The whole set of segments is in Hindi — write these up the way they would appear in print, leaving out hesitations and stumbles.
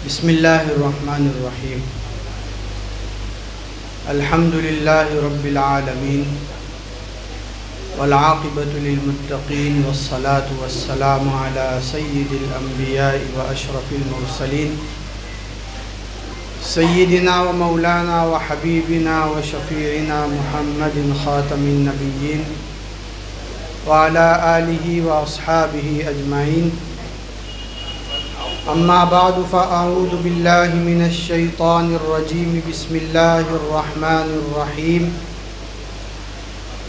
बिस्मिल्लाहिर्रहमानिर्रहीम। अल्हम्दुलिल्लाहि रब्बिल आलमीन वल आक़िबतु लिल मुत्तक़ीन वस्सलातु वस्सलामु अला सय्यिदिल अंबियाइ व अशरफिल मुरसलीन सय्यिदिना व मौलाना व हबीबिना व शफ़ीइना मुहम्मदिन ख़ातमिन नबिय्यीन व अला आलिहि व अस्हाबिहि अजमाइन। अम्मा बादु फ़अऊज़ु बिल्लाहि मिनश शैतानिर रजीम। बिस्मिल्लाहिर रहमानिर रहीम।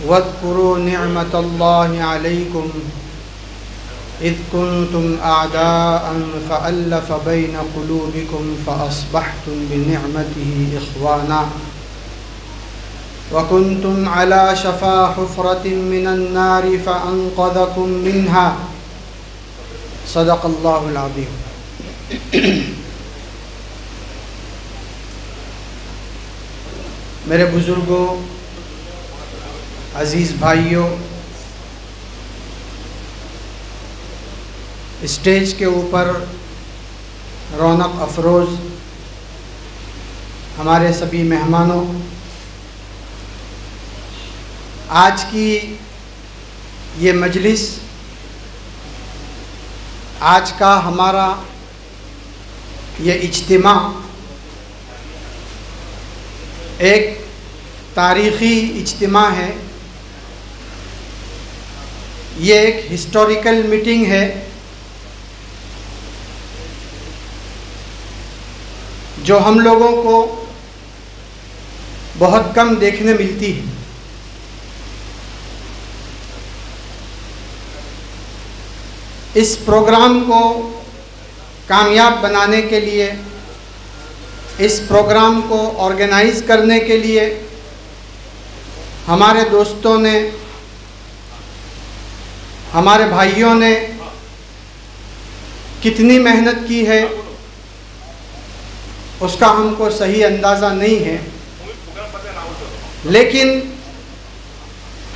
वज़्कुरू निअमतल्लाहि अलैकुम इज़ कुंतुम अअदाअन फ़अल्लफ़ बैन क़ुलूबिकुम फ़अस्बहतुम बिनिअमतिही इख़वाना व कुंतुम अला शफ़ा हुफ़रतिन मिनन नारि फ़अन्क़ज़कुम मिन्हा। सदक़ल्लाहुल अज़ीम। मेरे बुज़ुर्गों, अज़ीज़ भाइयों, स्टेज के ऊपर रौनक अफरोज़ हमारे सभी मेहमानों, आज की ये मजलिस, आज का हमारा ये इज्तिमा एक तारीख़ी इज्तिमा है। ये एक हिस्टोरिकल मीटिंग है जो हम लोगों को बहुत कम देखने मिलती है। इस प्रोग्राम को कामयाब बनाने के लिए, इस प्रोग्राम को ऑर्गेनाइज़ करने के लिए हमारे दोस्तों ने, हमारे भाइयों ने कितनी मेहनत की है उसका हमको सही अंदाज़ा नहीं है, लेकिन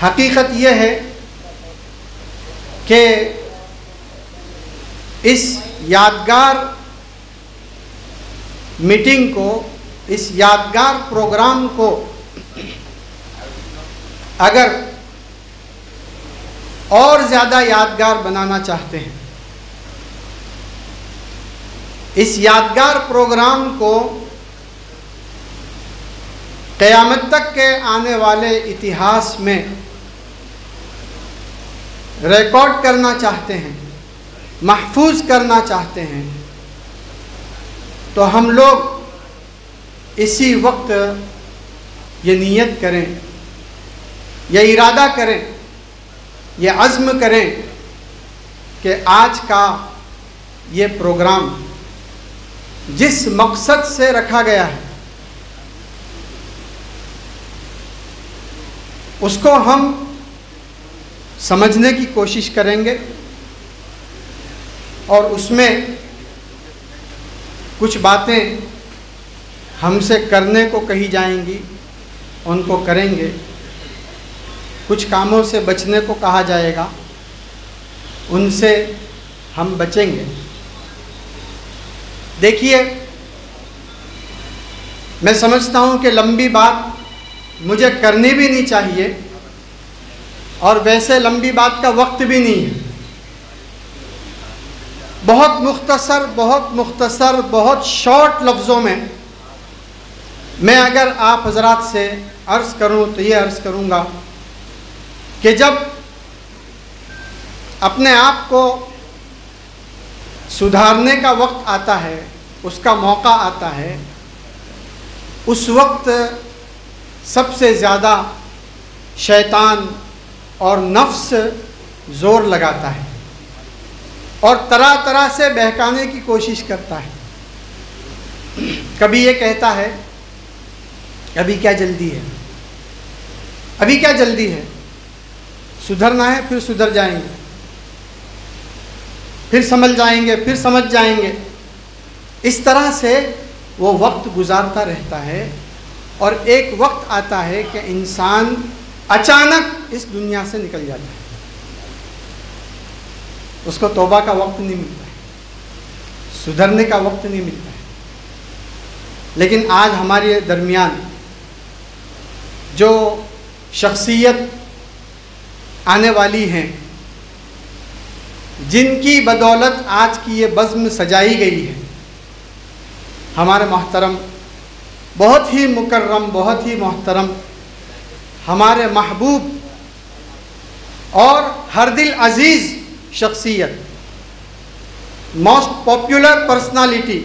हकीकत यह है कि इस यादगार मीटिंग को, इस यादगार प्रोग्राम को अगर और ज़्यादा यादगार बनाना चाहते हैं, इस यादगार प्रोग्राम को क़यामत तक के आने वाले इतिहास में रिकॉर्ड करना चाहते हैं, महफूज करना चाहते हैं, तो हम लोग इसी वक्त ये नीयत करें, ये इरादा करें, ये अज़्म करें कि आज का ये प्रोग्राम जिस मकसद से रखा गया है उसको हम समझने की कोशिश करेंगे और उसमें कुछ बातें हमसे करने को कही जाएंगी, उनको करेंगे। कुछ कामों से बचने को कहा जाएगा, उनसे हम बचेंगे। देखिए, मैं समझता हूँ कि लंबी बात मुझे करनी भी नहीं चाहिए और वैसे लंबी बात का वक्त भी नहीं है। बहुत मुख्तसर, बहुत शॉर्ट लफ्ज़ों में मैं अगर आप हज़रात से अर्ज़ करूं तो ये अर्ज़ करूंगा कि जब अपने आप को सुधारने का वक्त आता है, उसका मौका आता है, उस वक्त सबसे ज़्यादा शैतान और नफ्स ज़ोर लगाता है और तरह तरह से बहकाने की कोशिश करता है। कभी ये कहता है अभी क्या जल्दी है, अभी क्या जल्दी है, सुधरना है, फिर सुधर जाएंगे, फिर समझ जाएंगे, फिर समझ जाएंगे। इस तरह से वो वक्त गुजारता रहता है और एक वक्त आता है कि इंसान अचानक इस दुनिया से निकल जाता है, उसको तौबा का वक्त नहीं मिलता है, सुधरने का वक्त नहीं मिलता है। लेकिन आज हमारे दरमियान जो शख्सियत आने वाली हैं, जिनकी बदौलत आज की ये बज़्म सजाई गई है, हमारे मोहतरम, बहुत ही मुकर्रम, बहुत ही मोहतरम, हमारे महबूब और हर दिल अज़ीज़ शख्सियत, मोस्ट पॉपुलर पर्सनालिटी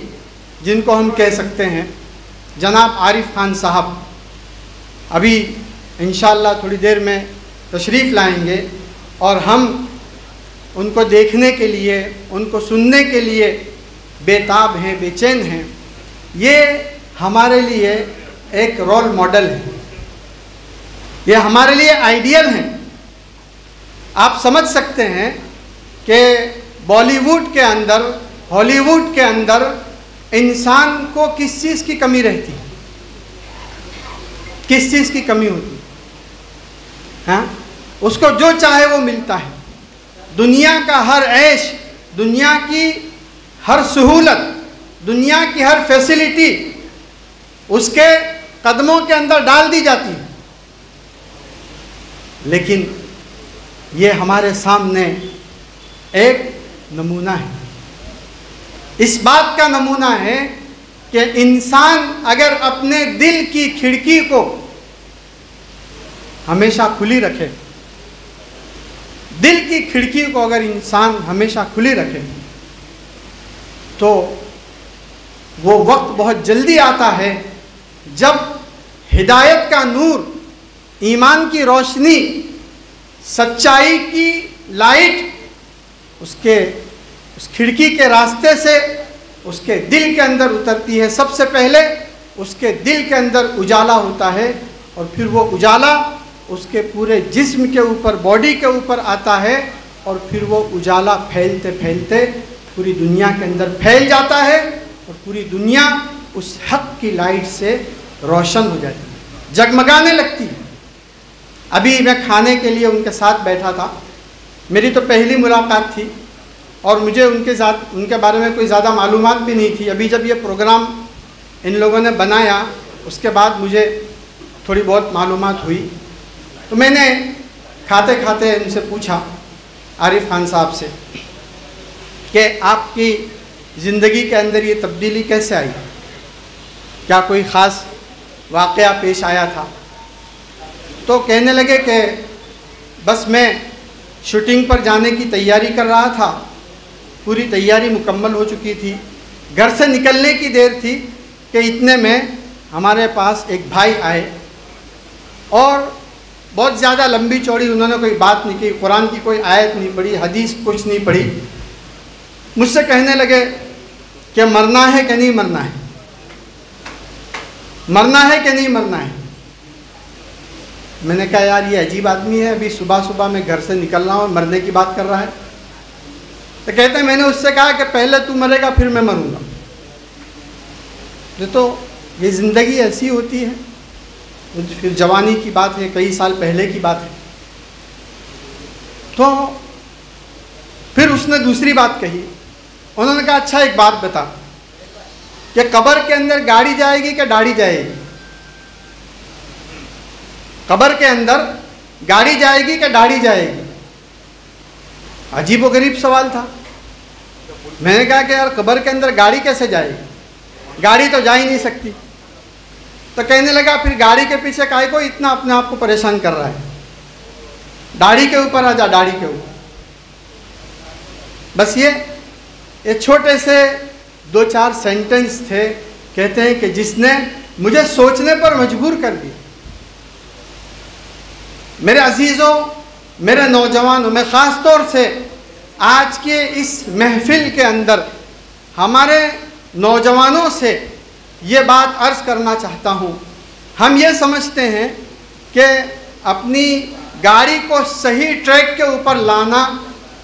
जिनको हम कह सकते हैं, जनाब आरिफ खान साहब अभी इंशाअल्लाह थोड़ी देर में तशरीफ़ लाएंगे और हम उनको देखने के लिए, उनको सुनने के लिए बेताब हैं, बेचैन हैं। ये हमारे लिए एक रोल मॉडल है, ये हमारे लिए आइडियल हैं। आप समझ सकते हैं कि बॉलीवुड के अंदर, हॉलीवुड के अंदर इंसान को किस चीज़ की कमी रहती है, किस चीज़ की कमी होती है? हाँ, उसको जो चाहे वो मिलता है। दुनिया का हर ऐश, दुनिया की हर सहूलत, दुनिया की हर फैसिलिटी उसके कदमों के अंदर डाल दी जाती है। लेकिन ये हमारे सामने एक नमूना है, इस बात का नमूना है कि इंसान अगर अपने दिल की खिड़की को हमेशा खुली रखे, दिल की खिड़की को अगर इंसान हमेशा खुली रखे, तो वो वक्त बहुत जल्दी आता है जब हिदायत का नूर, ईमान की रोशनी, सच्चाई की लाइट उसके उस खिड़की के रास्ते से उसके दिल के अंदर उतरती है। सबसे पहले उसके दिल के अंदर उजाला होता है और फिर वो उजाला उसके पूरे जिस्म के ऊपर, बॉडी के ऊपर आता है और फिर वो उजाला फैलते फैलते पूरी दुनिया के अंदर फैल जाता है और पूरी दुनिया उस हक की लाइट से रोशन हो जाती है, जगमगाने लगती है। अभी मैं खाने के लिए उनके साथ बैठा था, मेरी तो पहली मुलाकात थी और मुझे उनके बारे में कोई ज़्यादा मालूमात भी नहीं थी। अभी जब ये प्रोग्राम इन लोगों ने बनाया उसके बाद मुझे थोड़ी बहुत मालूमात हुई, तो मैंने खाते खाते उनसे पूछा, आरिफ खान साहब से, कि आपकी ज़िंदगी के अंदर ये तब्दीली कैसे आई, क्या कोई ख़ास वाक़या पेश आया था? तो कहने लगे कि बस मैं शूटिंग पर जाने की तैयारी कर रहा था, पूरी तैयारी मुकम्मल हो चुकी थी, घर से निकलने की देर थी कि इतने में हमारे पास एक भाई आए और बहुत ज़्यादा लंबी चौड़ी उन्होंने कोई बात नहीं की, कुरान की कोई आयत नहीं पढ़ी, हदीस कुछ नहीं पढ़ी। मुझसे कहने लगे कि मरना है कि नहीं मरना है, मरना है कि नहीं मरना है। मैंने कहा यार ये अजीब आदमी है, अभी सुबह सुबह मैं घर से निकल रहा हूँ, मरने की बात कर रहा है। तो कहते हैं मैंने उससे कहा कि पहले तू मरेगा फिर मैं मरूंगा। तो ये ज़िंदगी ऐसी होती है। फिर जवानी की बात है, कई साल पहले की बात है। तो फिर उसने दूसरी बात कही, उन्होंने कहा अच्छा एक बात बता कि कब्र के अंदर गाड़ी जाएगी कि दाढ़ी जाएगी? कब्र के अंदर गाड़ी जाएगी कि दाढ़ी जाएगी? अजीब व गरीब सवाल था। मैंने कहा कि यार कब्र के अंदर गाड़ी कैसे जाएगी, गाड़ी तो जा ही नहीं सकती। तो कहने लगा फिर गाड़ी के पीछे काहे को इतना अपने आप को परेशान कर रहा है, दाढ़ी के ऊपर आ जा, दाढ़ी के ऊपर। बस ये छोटे से 2-4 सेंटेंस थे, कहते हैं कि जिसने मुझे सोचने पर मजबूर कर दिया। मेरे अजीज़ों, मेरे नौजवानों, मैं ख़ास तौर से आज के इस महफिल के अंदर हमारे नौजवानों से ये बात अर्ज़ करना चाहता हूँ। हम ये समझते हैं कि अपनी गाड़ी को सही ट्रैक के ऊपर लाना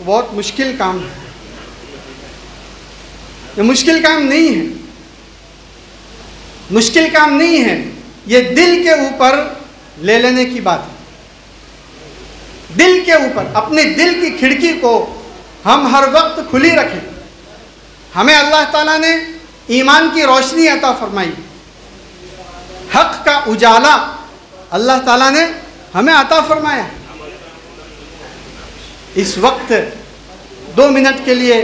बहुत मुश्किल काम है। ये मुश्किल काम नहीं है, मुश्किल काम नहीं है, ये दिल के ऊपर ले लेने की बात है। दिल के ऊपर, अपने दिल की खिड़की को हम हर वक्त खुली रखें। हमें अल्लाह ताला ने ईमान की रोशनी अता फरमाई, हक का उजाला अल्लाह ताला ने हमें अता फरमाया। इस वक्त 2 मिनट के लिए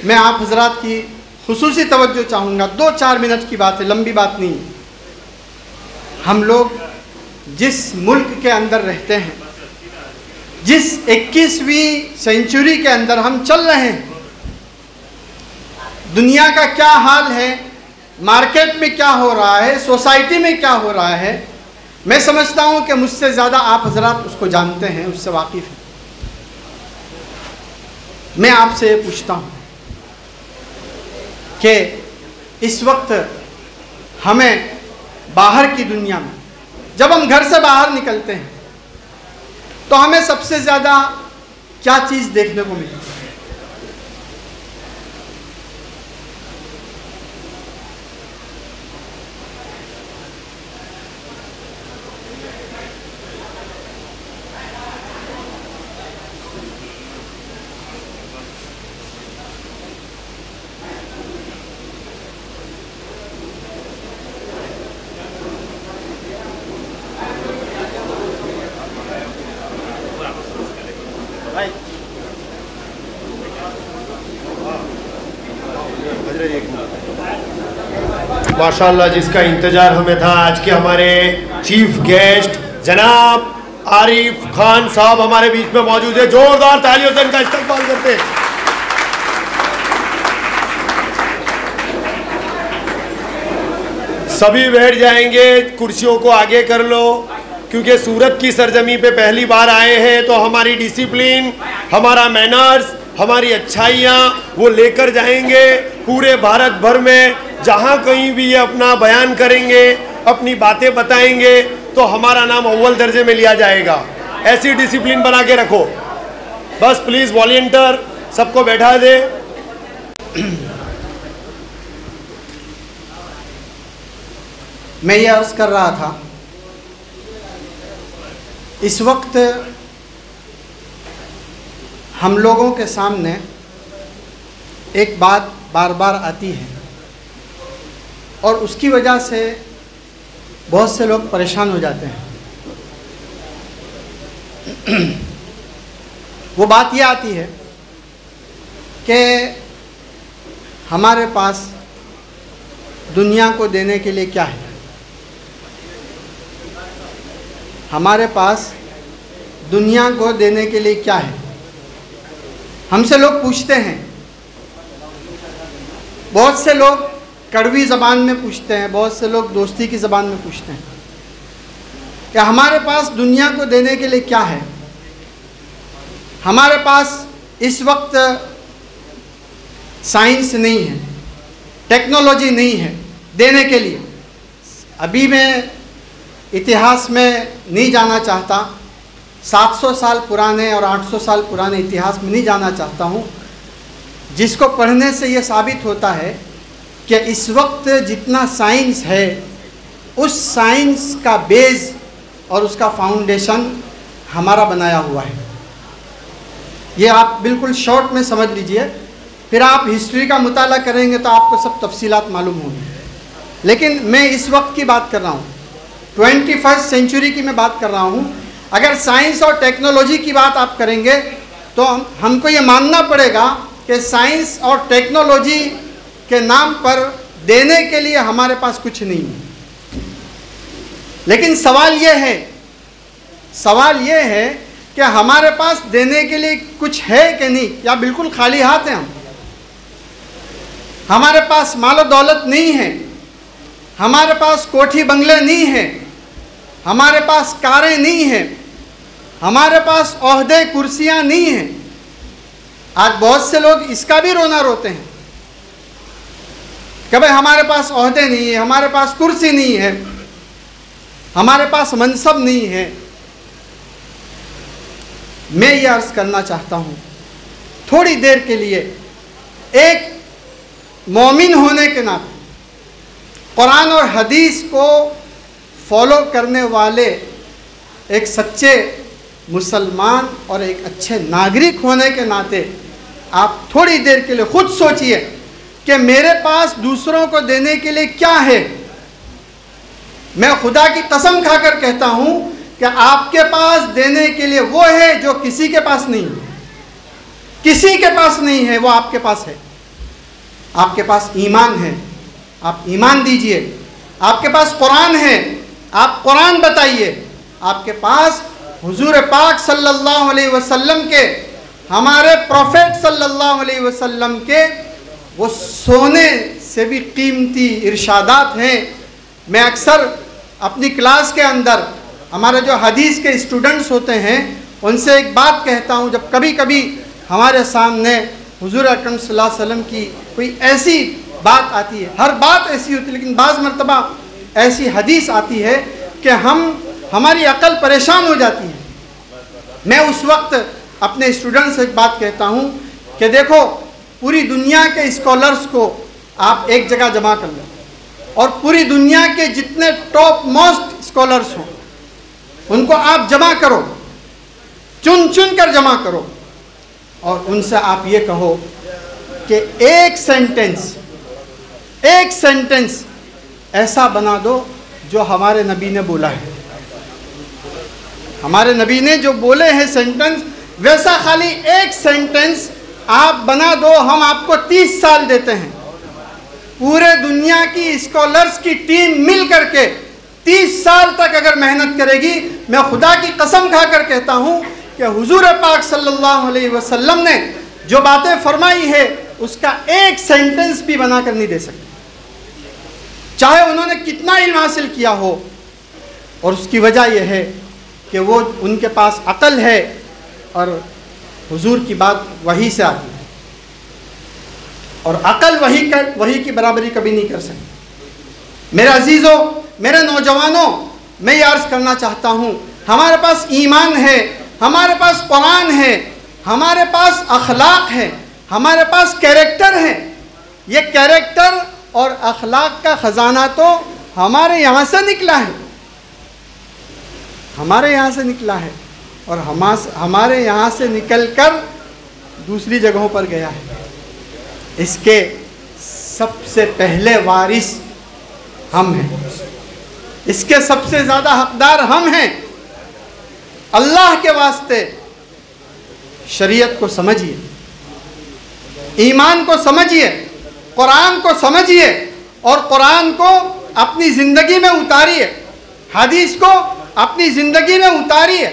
मैं आप हजरात की खुसूसी तवज्जो चाहूँगा। 2-4 मिनट की बात है, लंबी बात नहीं। हम लोग जिस मुल्क के अंदर रहते हैं, जिस 21वीं सेंचुरी के अंदर हम चल रहे हैं, दुनिया का क्या हाल है, मार्केट में क्या हो रहा है, सोसाइटी में क्या हो रहा है, मैं समझता हूँ कि मुझसे ज़्यादा आप हजरात उसको जानते हैं, उससे वाकिफ़ हैं। मैं आपसे ये पूछता हूँ कि इस वक्त हमें बाहर की दुनिया में, जब हम घर से बाहर निकलते हैं तो हमें सबसे ज़्यादा क्या चीज़ देखने को मिलती है? माशाल्लाह, जिसका इंतजार हमें था, आज के हमारे चीफ गेस्ट जनाब आरिफ खान साहब हमारे बीच में मौजूद है। जोरदार तालियों से इनका इस्तकबाल करते हैं। सभी बैठ जाएंगे, कुर्सियों को आगे कर लो, क्योंकि सूरत की सरजमी पे पहली बार आए हैं तो हमारी डिसिप्लिन, हमारा मैनर्स, हमारी अच्छाइयाँ वो लेकर जाएंगे पूरे भारत भर में। जहाँ कहीं भी ये अपना बयान करेंगे, अपनी बातें बताएंगे तो हमारा नाम अव्वल दर्जे में लिया जाएगा। ऐसी डिसिप्लिन बना के रखो। बस प्लीज़ वॉलंटियर सबको बैठा दे। मैं ये अर्ज़ कर रहा था, इस वक्त हम लोगों के सामने एक बात बार बार आती है और उसकी वजह से बहुत से लोग परेशान हो जाते हैं। वो बात ये आती है कि हमारे पास दुनिया को देने के लिए क्या है, हमारे पास दुनिया को देने के लिए क्या है। हमसे लोग पूछते हैं, बहुत से लोग कड़वी ज़बान में पूछते हैं, बहुत से लोग दोस्ती की ज़बान में पूछते हैं कि हमारे पास दुनिया को देने के लिए क्या है। हमारे पास इस वक्त साइंस नहीं है, टेक्नोलॉजी नहीं है देने के लिए। अभी मैं इतिहास में नहीं जाना चाहता, 700 साल पुराने और 800 साल पुराने इतिहास में नहीं जाना चाहता हूँ, जिसको पढ़ने से ये साबित होता है कि इस वक्त जितना साइंस है, उस साइंस का बेस और उसका फाउंडेशन हमारा बनाया हुआ है। ये आप बिल्कुल शॉर्ट में समझ लीजिए, फिर आप हिस्ट्री का मुताला करेंगे तो आपको सब तफसीलात मालूम होंगी। लेकिन मैं इस वक्त की बात कर रहा हूँ, 21st सेंचुरी की मैं बात कर रहा हूँ। अगर साइंस और टेक्नोलॉजी की बात आप करेंगे तो हमको ये मानना पड़ेगा कि साइंस और टेक्नोलॉजी के नाम पर देने के लिए हमारे पास कुछ नहीं है। लेकिन सवाल ये है कि हमारे पास देने के लिए कुछ है कि नहीं, या बिल्कुल खाली हाथ हैं हम। हमारे पास मालो दौलत नहीं है, हमारे पास कोठी बंगले नहीं है, हमारे पास कारें नहीं हैं, हमारे पास ओहदे कुर्सियां नहीं हैं। आज बहुत से लोग इसका भी रोना रोते हैं कि भाई हमारे पास ओहदे नहीं है, हमारे पास कुर्सी नहीं है, हमारे पास मनसब नहीं है। मैं ये अर्ज़ करना चाहता हूँ, थोड़ी देर के लिए एक मोमिन होने के नाते, कुरान और हदीस को फॉलो करने वाले एक सच्चे मुसलमान और एक अच्छे नागरिक होने के नाते आप थोड़ी देर के लिए खुद सोचिए कि मेरे पास दूसरों को देने के लिए क्या है। मैं खुदा की कसम खाकर कहता हूँ कि आपके पास देने के लिए वो है जो किसी के पास नहीं है। किसी के पास नहीं है, वो आपके पास है। आपके पास ईमान है, आप ईमान दीजिए। आपके पास कुरान है, आप कुरान बताइए। आपके पास हुजूर पाक सल्लल्लाहु अलैहि वसल्लम के, हमारे प्रोफेट सल्लल्लाहु अलैहि वसल्लम के वो सोने से भी कीमती इरशादात हैं। मैं अक्सर अपनी क्लास के अंदर हमारे जो हदीस के स्टूडेंट्स होते हैं उनसे एक बात कहता हूँ, जब कभी कभी हमारे सामने हुजूर अकरम सल्लल्लाहु अलैहि वसल्लम की कोई ऐसी बात आती है, हर बात ऐसी होती है लेकिन बाज़ मरतबा ऐसी हदीस आती है कि हमारी अकल परेशान हो जाती है। मैं उस वक्त अपने स्टूडेंट से एक बात कहता हूँ कि देखो, पूरी दुनिया के स्कॉलर्स को आप एक जगह जमा कर लो और पूरी दुनिया के जितने टॉप मोस्ट स्कॉलर्स हों उनको आप जमा करो, चुन चुन कर जमा करो, और उनसे आप ये कहो कि एक सेंटेंस ऐसा बना दो जो हमारे नबी ने बोला है। हमारे नबी ने जो बोले हैं सेंटेंस, वैसा खाली एक सेंटेंस आप बना दो, हम आपको 30 साल देते हैं। पूरे दुनिया की स्कॉलर्स की टीम मिल करके 30 साल तक अगर मेहनत करेगी, मैं खुदा की कसम खाकर कहता हूँ कि हुजूर पाक सल्लल्लाहु अलैहि वसल्लम ने जो बातें फरमाई है उसका एक सेंटेंस भी बनाकर नहीं दे सकते, चाहे उन्होंने कितना इल्म हासिल किया हो। और उसकी वजह यह है कि वो उनके पास अकल है और हुजूर की बात वही से आती है, और अकल वही की बराबरी कभी नहीं कर सकती। मेरे अजीज़ों, मेरे नौजवानों, मैं ये अर्ज़ करना चाहता हूँ, हमारे पास ईमान है, हमारे पास कुरान है, हमारे पास अखलाक है, हमारे पास कैरेक्टर है। ये कैरेक्टर और अखलाक का ख़जाना तो हमारे यहाँ से निकला है, हमारे यहाँ से निकला है, और हमारे यहाँ से निकलकर दूसरी जगहों पर गया है। इसके सबसे पहले वारिस हम हैं, इसके सबसे ज़्यादा हकदार हम हैं। अल्लाह के वास्ते शरीयत को समझिए, ईमान को समझिए, कुरान को समझिए और कुरान को अपनी ज़िंदगी में उतारिए, हदीस को अपनी ज़िंदगी में उतारिए,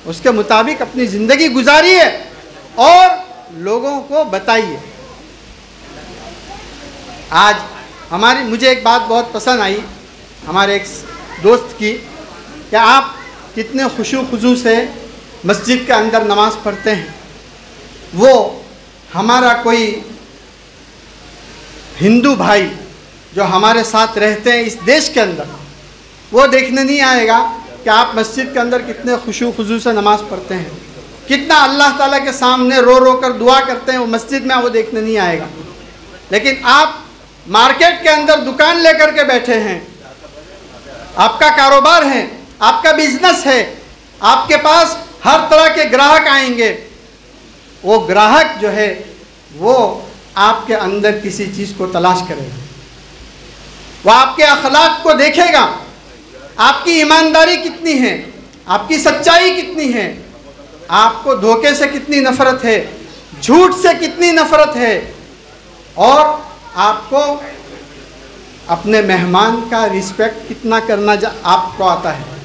उसके मुताबिक अपनी ज़िंदगी गुजारिए और लोगों को बताइए। आज मुझे एक बात बहुत पसंद आई हमारे एक दोस्त की, कि आप कितने खुशू खुजू से मस्जिद के अंदर नमाज़ पढ़ते हैं। वो हमारा कोई हिंदू भाई जो हमारे साथ रहते हैं इस देश के अंदर, वो देखने नहीं आएगा कि आप मस्जिद के अंदर कितने खुशू खुजू से नमाज़ पढ़ते हैं, कितना अल्लाह ताला के सामने रो रो कर दुआ करते हैं। वो मस्जिद में वो देखने नहीं आएगा। लेकिन आप मार्केट के अंदर दुकान लेकर के बैठे हैं, आपका कारोबार है, आपका बिजनेस है, आपके पास हर तरह के ग्राहक आएंगे। वो ग्राहक जो है वो आपके अंदर किसी चीज़ को तलाश करेगा, वो आपके अखलाक को देखेगा, आपकी ईमानदारी कितनी है, आपकी सच्चाई कितनी है, आपको धोखे से कितनी नफ़रत है, झूठ से कितनी नफ़रत है, और आपको अपने मेहमान का रिस्पेक्ट कितना करना आपको आता है।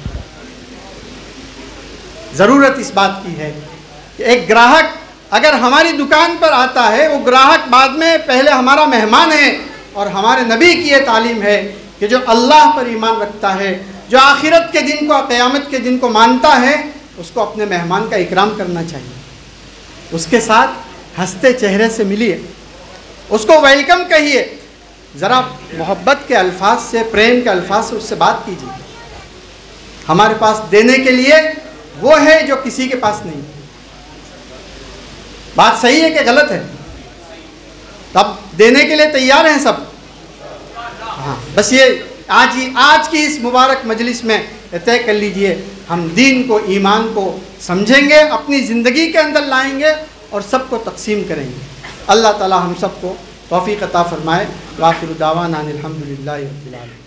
ज़रूरत इस बात की है कि एक ग्राहक अगर हमारी दुकान पर आता है, वो ग्राहक बाद में पहले हमारा मेहमान है। और हमारे नबी की ये तालीम है कि जो अल्लाह पर ईमान रखता है, जो आखिरत के दिन को, क़यामत के दिन को मानता है, उसको अपने मेहमान का इकराम करना चाहिए। उसके साथ हंसते चेहरे से मिलिए, उसको वेलकम कहिए, ज़रा मोहब्बत के अल्फाज से, प्रेम के अल्फाज से उससे बात कीजिए। हमारे पास देने के लिए वो है जो किसी के पास नहीं। बात सही है कि गलत है? तब देने के लिए तैयार हैं सब। हाँ, बस ये आज की इस मुबारक मजलिस में तय कर लीजिए, हम दीन को, ईमान को समझेंगे, अपनी ज़िंदगी के अंदर लाएंगे और सबको तकसीम करेंगे। अल्लाह ताला हम सबको तौफीक अता फरमाए। वाखिर दावाना अनिल हम्दुलिल्लाहि रब्बिल आलमीन।